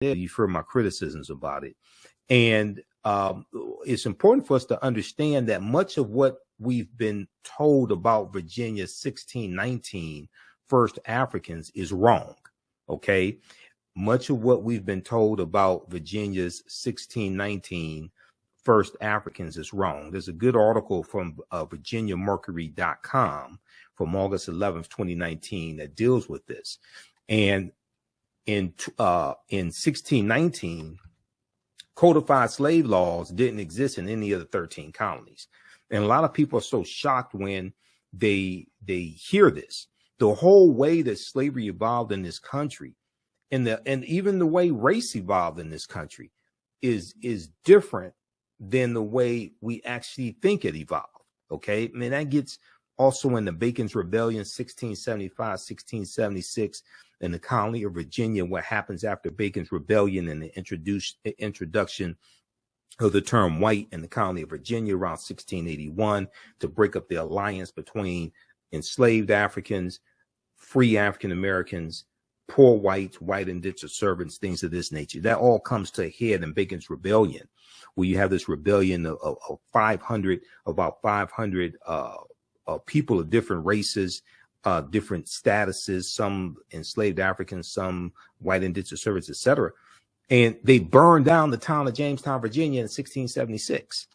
You've heard my criticisms about it. And it's important for us to understand that much of what we've been told about Virginia's 1619 first Africans is wrong. Okay. Much of what we've been told about Virginia's 1619 first Africans is wrong. There's a good article from virginiamercury.com from August 11th, 2019 that deals with this. And in 1619, codified slave laws didn't exist in any of the 13 colonies. And a lot of people are so shocked when they hear this. The whole way that slavery evolved in this country and even the way race evolved in this country is different than the way we actually think it evolved. Okay. I mean, that gets also in the Bacon's Rebellion, 1675, 1676, in the colony of Virginia, what happens after Bacon's Rebellion and the introduction of the term white in the colony of Virginia around 1681 to break up the alliance between enslaved Africans, free African Americans, poor whites, white indentured servants, things of this nature. That all comes to a head in Bacon's Rebellion, where you have this rebellion of about 500 people of different races, different statuses, some enslaved Africans, some white indentured servants, etc. And they burned down the town of Jamestown, Virginia in 1676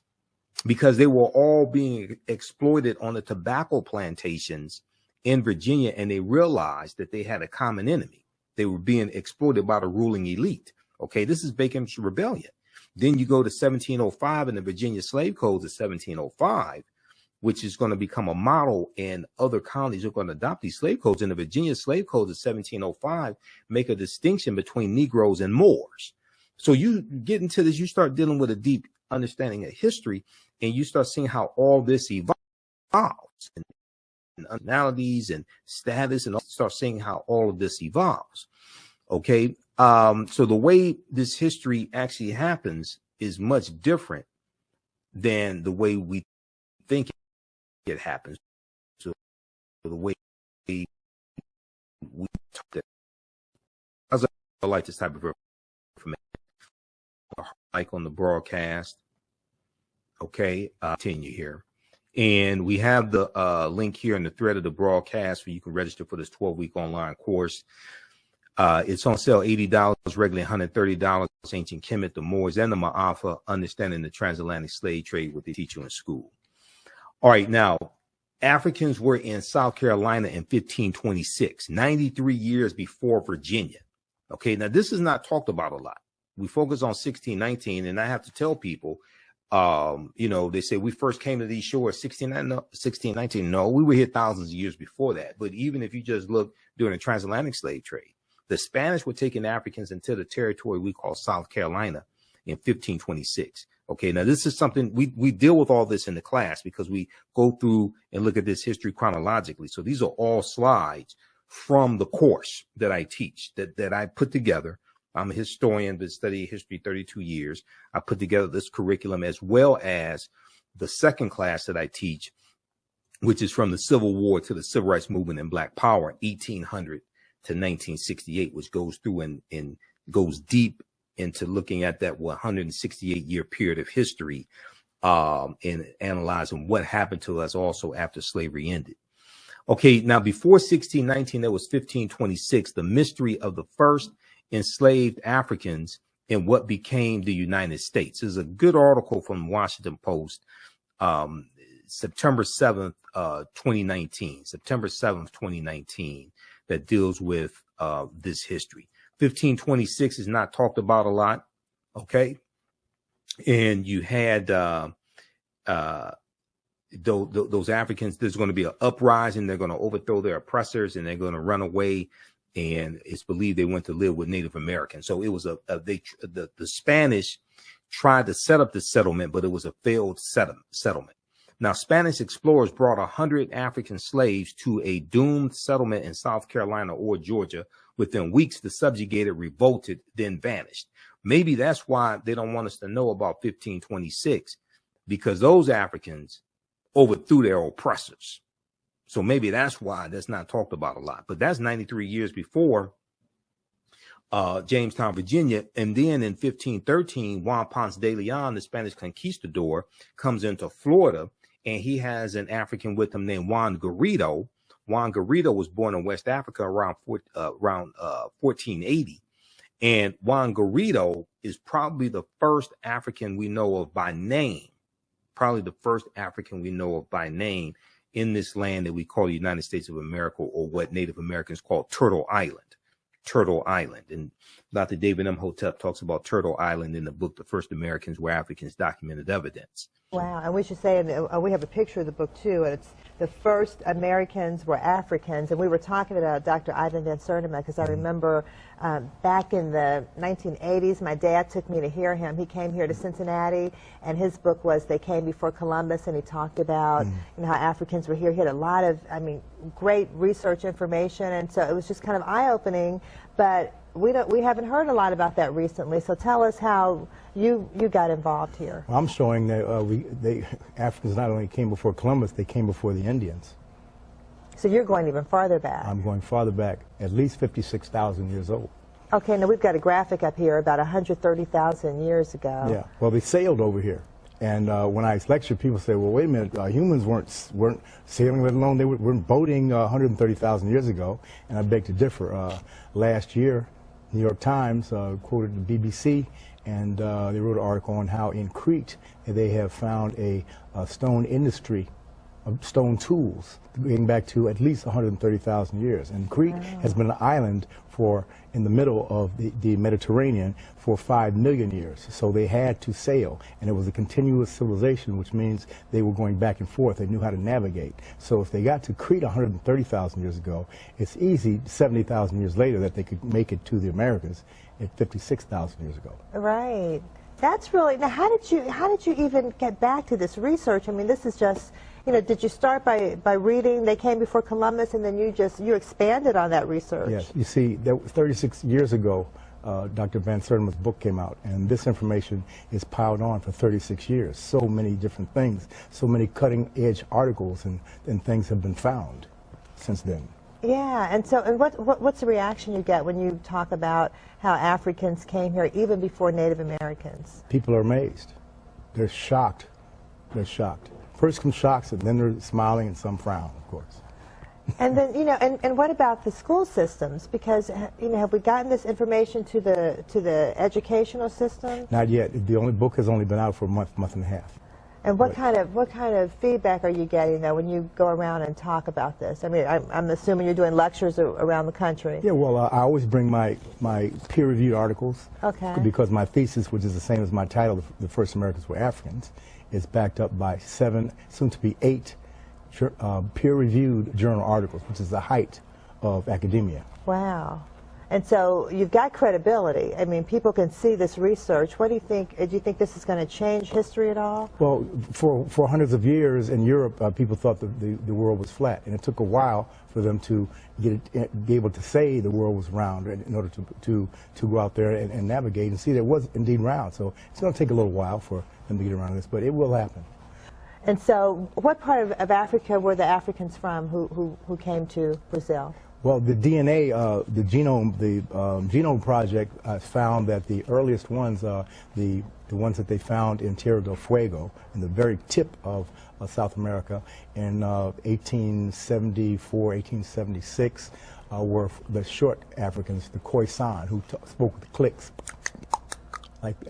because they were all being exploited on the tobacco plantations in Virginia. And they realized that they had a common enemy. They were being exploited by the ruling elite. Okay, this is Bacon's Rebellion. Then you go to 1705 and the Virginia slave codes of 1705, which is going to become a model, and other colonies are going to adopt these slave codes. And the Virginia slave codes of 1705 make a distinction between Negroes and Moors. So you get into this, you start dealing with a deep understanding of history, and you start seeing how all this evolves and nationalities and status, and start seeing how all of this evolves. Okay. So the way this history actually happens is much different than the way we think it happens. So the way we talk, I like this type of information, like on the broadcast. Okay, continue here. And we have the link here in the thread of the broadcast where you can register for this 12-week online course. It's on sale, $80, regularly $130. Ancient Kemet, the Moors, and the Ma'afa, understanding the transatlantic slave trade, what they teach you in school. All right, now, Africans were in South Carolina in 1526, 93 years before Virginia. Okay, now this is not talked about a lot. We focus on 1619, and I have to tell people, they say we first came to these shores 1619. No, we were here thousands of years before that. But even if you just look during the transatlantic slave trade, the Spanish were taking Africans into the territory we call South Carolina in 1526. Okay, now this is something we deal with all this in the class because we go through and look at this history chronologically. So these are all slides from the course that I teach, that I put together. I'm a historian, been studying history 32 years. I put together this curriculum as well as the second class that I teach, which is from the Civil War to the Civil Rights Movement and Black Power, 1800 to 1968, which goes through and goes deep into looking at that 168-year period of history and analyzing what happened to us also after slavery ended. Okay, now before 1619, there was 1526, the mystery of the first enslaved Africans in what became the United States. There's a good article from Washington Post, September 7th, 2019, September 7th, 2019, that deals with this history. 1526 is not talked about a lot. Okay. And you had those Africans, there's going to be an uprising. They're going to overthrow their oppressors and they're going to run away. And it's believed they went to live with Native Americans. So it was the Spanish tried to set up the settlement, but it was a failed settlement. Now, Spanish explorers brought 100 African slaves to a doomed settlement in South Carolina or Georgia. Within weeks, the subjugated revolted, then vanished. Maybe that's why they don't want us to know about 1526, because those Africans overthrew their oppressors. So maybe that's why that's not talked about a lot. But that's 93 years before Jamestown, Virginia. And then in 1513, Juan Ponce de Leon, the Spanish conquistador, comes into Florida, and he has an African with him named Juan Garrido. Juan Garrido was born in West Africa around 1480. And Juan Garrido is probably the first African we know of by name, in this land that we call the United States of America, or what Native Americans call Turtle Island. And Dr. David Imhotep talks about Turtle Island in the book, The First Americans Were Africans, Documented Evidence. Wow, and we should say, and we have a picture of the book too, and it's The First Americans Were Africans, and we were talking about Dr. Ivan Van Sertima, because I remember back in the 1980s, my dad took me to hear him. He came here to Cincinnati, and his book was They Came Before Columbus, and he talked about how Africans were here. He had a lot of, great research information, and so it was just kind of eye-opening, but we haven't heard a lot about that recently. So tell us how you got involved here. Well, I'm showing that Africans not only came before Columbus, they came before the Indians. So you're going even farther back. I'm going farther back, at least 56,000 years old. Okay, now we've got a graphic up here about 130,000 years ago. Yeah, well, they sailed over here. And when I lecture, people say, well, wait a minute, humans weren't sailing, let alone they weren't boating 130,000 years ago. And I beg to differ. Last year, New York Times quoted the BBC, and they wrote an article on how in Crete they have found a stone industry of stone tools dating back to at least 130,000 years. And Crete has been an island in the middle of the Mediterranean for 5 million years. So they had to sail, and it was a continuous civilization, which means they were going back and forth. They knew how to navigate. So if they got to Crete 130,000 years ago, it's easy 70,000 years later that they could make it to the Americas at 56,000 years ago. Right. That's really, now how did you even get back to this research? I mean, this is just, did you start by reading They Came Before Columbus, and then you expanded on that research? Yes. You see, 36 years ago, Dr. Van Sertima's book came out, and this information is piled on for 36 years. So many different things, so many cutting-edge articles and things have been found since then. Yeah, and so what's the reaction you get when you talk about how Africans came here even before Native Americans? People are amazed. They're shocked. They're shocked. First come shocks, and then they're smiling, and some frown, of course. And then, and what about the school systems? Because, have we gotten this information to the educational system? Not yet. The book has only been out for a month and a half. And what kind of feedback are you getting, though, when you go around and talk about this? I mean, I'm assuming you're doing lectures around the country. Yeah, well, I always bring my peer-reviewed articus. Okay. Because my thesis, which is the same as my title, The First Americans Were Africans, is backed up by 7, soon to be 8, peer-reviewed journal articles, which is the height of academia. Wow. And so you've got credibility. I mean, people can see this research. What do you think? Do you think this is going to change history at all? Well, for hundreds of years in Europe, people thought that the world was flat, and it took a while for them to be able to say the world was round in order to go out there and navigate and see that it was indeed round. So it's going to take a little while for them to get around this, but it will happen. And so what part of Africa were the Africans from who came to Brazil? Well, the DNA, the Genome Project found that the earliest ones, the ones that they found in Tierra del Fuego, in the very tip of South America, in 1874, 1876, were the short Africans, the Khoisan, who spoke with clicks,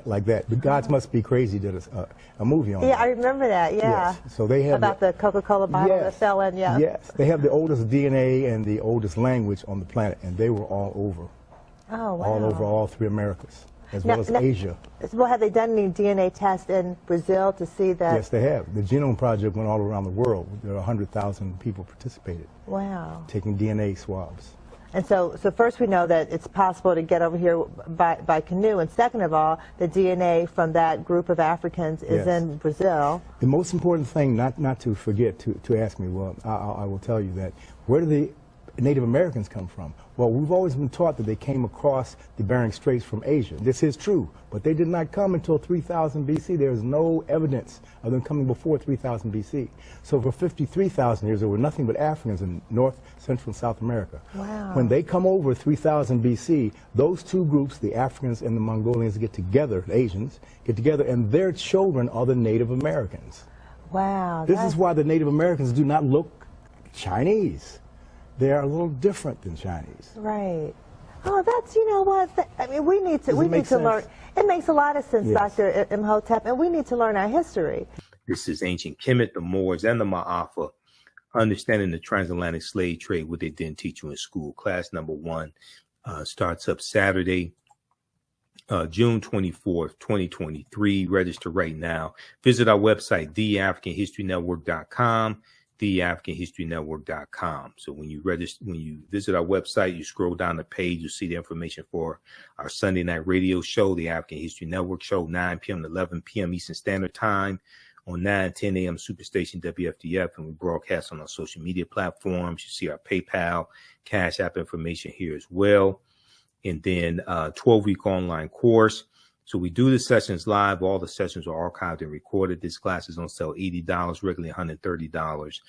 like that. The Gods Must Be Crazy did a movie on that. Yeah, I remember that, yeah. Yes. So they have about the Coca-Cola bottle that fell in, yeah. Yes, they have the oldest DNA and the oldest language on the planet, and they were all over. Oh, wow. All over all 3 Americas, as well as Asia. Well, have they done any DNA tests in Brazil to see that? Yes, they have. The Genome Project went all around the world. There are 100,000 people participated. Wow. Taking DNA swabs. And so first we know that it's possible to get over here by canoe, and second of all, the DNA from that group of Africans is in Brazil. The most important thing, not to forget to ask me, well, I will tell you that, where do the Native Americans come from? Well, we've always been taught that they came across the Bering Straits from Asia. This is true, but they did not come until 3000 BC. There is no evidence of them coming before 3000 BC. So for 53,000 years, there were nothing but Africans in North, Central, and South America. Wow. When they come over 3000 BC, those two groups, the Africans and the Mongolians, get together, the Asians, get together, and their children are the Native Americans. Wow. This is why the Native Americans do not look Chinese. They are a little different than Chinese. Right. Oh, that's, you know what, I mean, we need to learn. It makes a lot of sense, yes. Dr. Imhotep, and we need to learn our history. This is ancient Kemet, the Moors, and the Ma'afa, understanding the transatlantic slave trade, what they didn't teach you in school. Class number 1 starts up Saturday, June 24th, 2023. Register right now. Visit our website, theafricanhistorynetwork.com. theafricanhistorynetwork.com. So when you visit our website, you scroll down the page, you'll see the information for our Sunday night radio show, the African History Network show, 9 p.m. to 11 p.m. Eastern Standard Time on 9:10 a.m. Superstation WFDF, and we broadcast on our social media platforms. You see our PayPal, Cash App information here as well. And then 12-week online course. So we do the sessions live. All the sessions are archived and recorded. This class is on sale $80, regularly $130.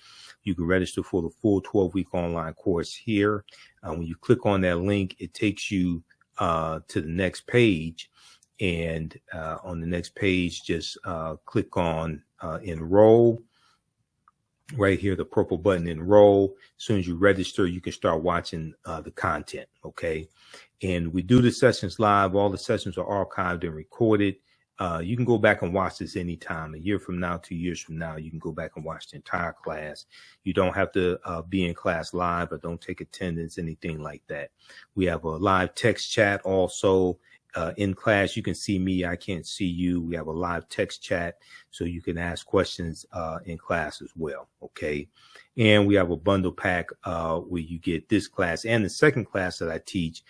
You can register for the full 12-week online course here. When you click on that link, it takes you to the next page. And on the next page, just click on enroll. Right here, the purple button, enroll. As soon as you register, you can start watching the content, okay? And we do the sessions live. All the sessions are archived and recorded. You can go back and watch this anytime. A year from now, 2 years from now, you can go back and watch the entire class. You don't have to be in class live, or don't take attendance, anything like that. We have a live text chat also. In class, you can see me, I can't see you. We have a live text chat, so you can ask questions in class as well, okay? And we have a bundle pack where you get this class and the second class that I teach,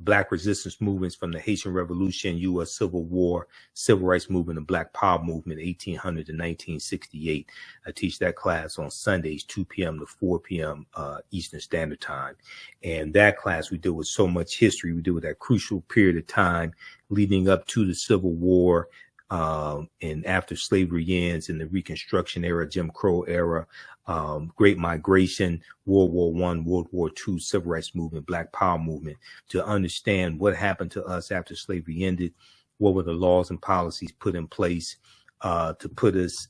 Black resistance movements from the Haitian Revolution, U.S. Civil War, Civil Rights Movement, and Black Power Movement, 1800 to 1968. I teach that class on Sundays, 2 p.m. to 4 p.m. Eastern Standard Time. And that class, we deal with so much history. We deal with that crucial period of time leading up to the Civil War, and after slavery ends, in the Reconstruction era, Jim Crow era, Great Migration, World War I, World War II, Civil Rights Movement, Black Power Movement, to understand what happened to us after slavery ended, what were the laws and policies put in place to put us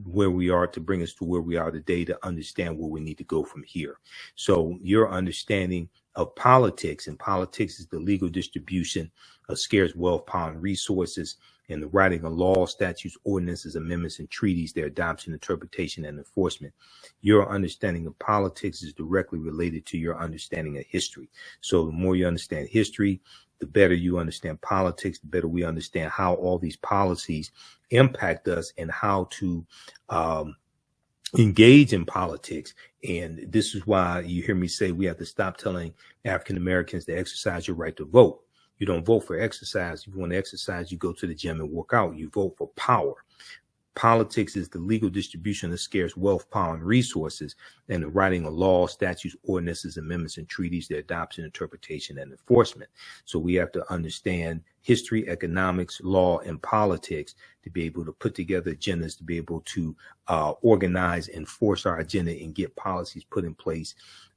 where we are, to bring us to where we are today, to understand where we need to go from here. So your understanding of politics, and politics is the legal distribution of scarce wealth, power, and resources, and the writing of laws, statutes, ordinances, amendments, and treaties, their adoption, interpretation, and enforcement. Your understanding of politics is directly related to your understanding of history. So the more you understand history, the better you understand politics, the better we understand how all these policies impact us and how to engage in politics. And this is why you hear me say we have to stop telling African Americans to exercise your right to vote. You don't vote for exercise. If you want to exercise, you go to the gym and work out. You vote for power. Politics is the legal distribution of scarce wealth, power, and resources, and the writing of laws, statutes, ordinances, amendments, and treaties, their adoption, interpretation, and enforcement. So we have to understand history, economics, law, and politics to be able to put together agendas, to be able to organize and force our agenda and get policies put in place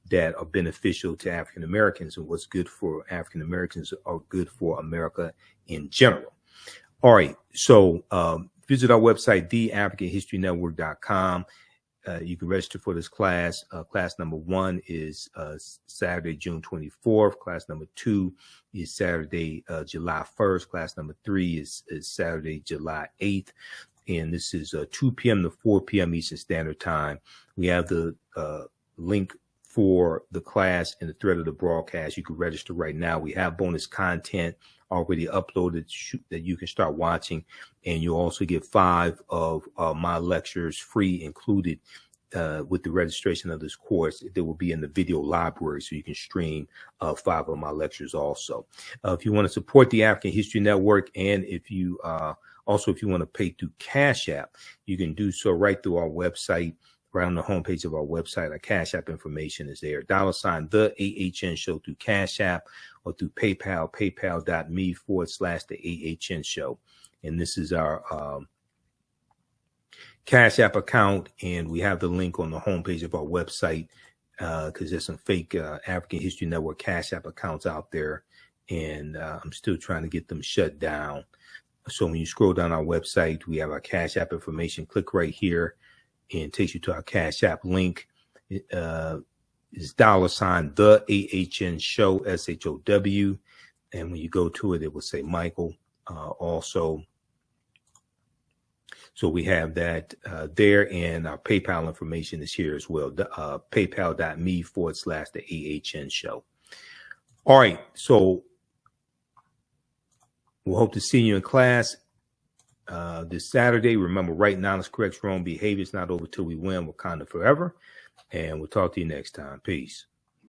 that are beneficial to African Americans, and what's good for African Americans are good for America in general. All right. So visit our website, theafricanhistorynetwork.com. You can register for this class. Class number 1 is Saturday, June 24th. Class number 2 is Saturday, July 1st. Class number 3 is Saturday, July 8th. And this is 2 p.m. to 4 p.m. Eastern Standard Time. We have the link for the class in the thread of the broadcast. You can register right now. We have bonus content already uploaded that you can start watching, and you'll also get 5 of my lectures free included with the registration of this course. They will be in the video library, so you can stream 5 of my lectures also. If you want to support the African History Network, and if you also if you want to pay through Cash App, you can do so right through our website, right on the homepage of our website. Our Cash App information is there. $ the AHN show through Cash App or through PayPal, paypal.me/the AHN show. And this is our Cash App account. And we have the link on the homepage of our website because there's some fake African History Network Cash App accounts out there. And I'm still trying to get them shut down. So when you scroll down our website, we have our Cash App information. Click right here and it takes you to our Cash App link. It's $ the AHN show, SHOW. And when you go to it, it will say Michael also. So we have that there, and our PayPal information is here as well. PayPal.me/the AHN show. All right. So we'll hope to see you in class this Saturday. Remember, right knowledge corrects wrong behavior. It's not over till we win. Wakanda forever. And we'll talk to you next time. Peace.